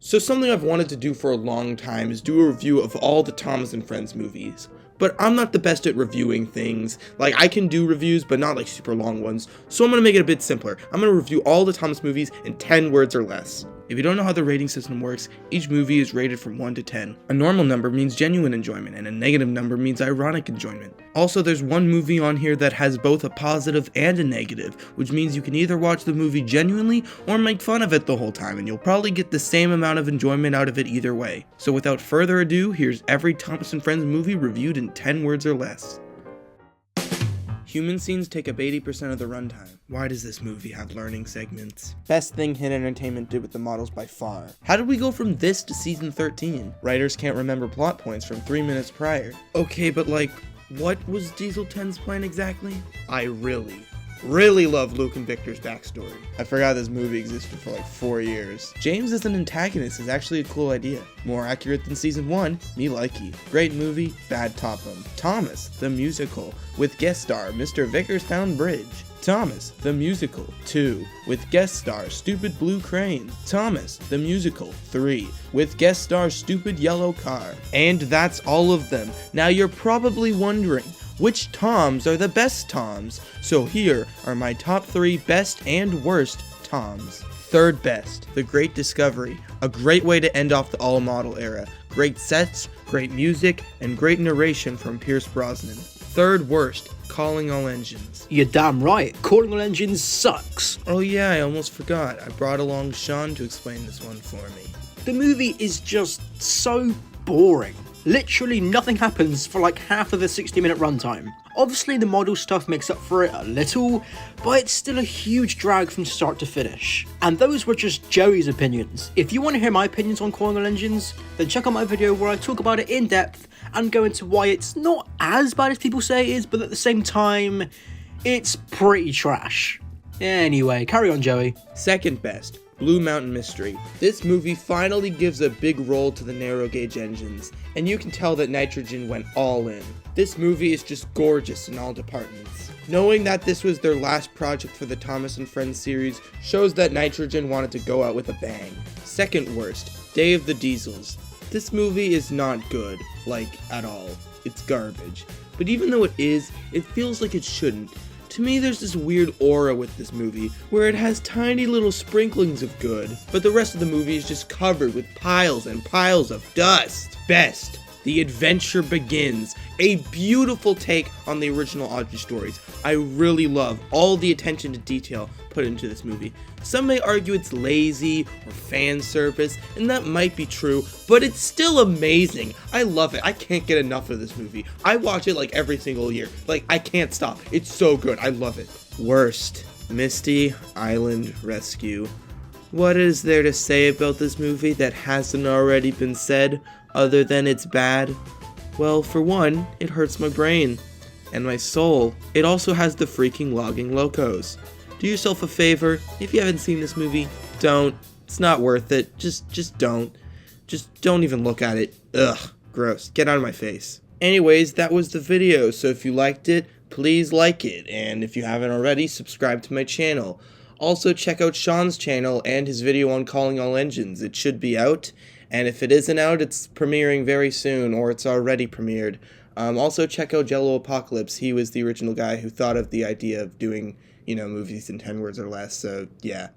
So something I've wanted to do for a long time is do a review of all the Thomas and Friends movies. But I'm not the best at reviewing things. Like, I can do reviews, but not like super long ones. So I'm gonna make it a bit simpler. I'm gonna review all the Thomas movies in 10 words or less. If you don't know how the rating system works, each movie is rated from 1 to 10. A normal number means genuine enjoyment, and a negative number means ironic enjoyment. Also, there's one movie on here that has both a positive and a negative, which means you can either watch the movie genuinely or make fun of it the whole time, and you'll probably get the same amount of enjoyment out of it either way. So without further ado, here's every Thomas and Friends movie reviewed in 10 words or less. Human scenes take up 80% of the runtime. Why does this movie have learning segments? Best thing Hit Entertainment did with the models by far. How did we go from this to season 13? Writers can't remember plot points from 3 minutes prior. Okay, but like, what was Diesel 10's plan exactly? I really love Luke and Victor's backstory. I forgot this movie existed for like 4 years. James as an antagonist is actually a cool idea. More accurate than season 1, me likey. Great movie, bad Topham. Thomas, the musical, with guest star Mr. Vickerstown Bridge. Thomas, the Musical, 2, with guest star Stupid Blue Crane. Thomas, the Musical, 3, with guest star Stupid Yellow Car. And that's all of them. Now you're probably wondering, which Toms are the best Toms? So here are my top 3 best and worst Toms. Third best, The Great Discovery, a great way to end off the all-model era. Great sets, great music, and great narration from Pierce Brosnan. Third worst, Calling All Engines. You're damn right, Calling All Engines sucks. Oh yeah, I almost forgot. I brought along Sean to explain this one for me. The movie is just so boring. Literally nothing happens for like half of the 60-minute runtime. Obviously the model stuff makes up for it a little, but it's still a huge drag from start to finish. And those were just Joey's opinions. If you want to hear my opinions on Calling All Engines, then check out my video where I talk about it in depth and go into why it's not as bad as people say it is, but at the same time, it's pretty trash. Anyway, carry on, Joey. Second best, Blue Mountain Mystery. This movie finally gives a big role to the narrow gauge engines, and you can tell that Nitrogen went all in. This movie is just gorgeous in all departments. Knowing that this was their last project for the Thomas and Friends series shows that Nitrogen wanted to go out with a bang. Second worst, Day of the Diesels. This movie is not good, like, at all. It's garbage. But even though it is, it feels like it shouldn't. To me, there's this weird aura with this movie, where it has tiny little sprinklings of good, but the rest of the movie is just covered with piles and piles of dust. Best, The Adventure Begins, a beautiful take on the original Audrey stories. I really love all the attention to detail put into this movie. Some may argue it's lazy or fan service, and that might be true, but it's still amazing. I love it. I can't get enough of this movie. I watch it like every single year. Like, I can't stop. It's so good. I love it. Worst, Misty Island Rescue. What is there to say about this movie that hasn't already been said, other than it's bad? Well, for one, it hurts my brain and my soul. It also has the freaking logging locos. Do yourself a favor, if you haven't seen this movie, don't. It's not worth it. Just don't. Just don't even look at it. Ugh, gross. Get out of my face. Anyways, that was the video, so if you liked it, please like it, and if you haven't already, subscribe to my channel. Also, check out Sean's channel and his video on Calling All Engines. It should be out, and if it isn't out, it's premiering very soon, or it's already premiered. Also, check out Jello Apocalypse. He was the original guy who thought of the idea of doing, movies in 10 words or less, so yeah.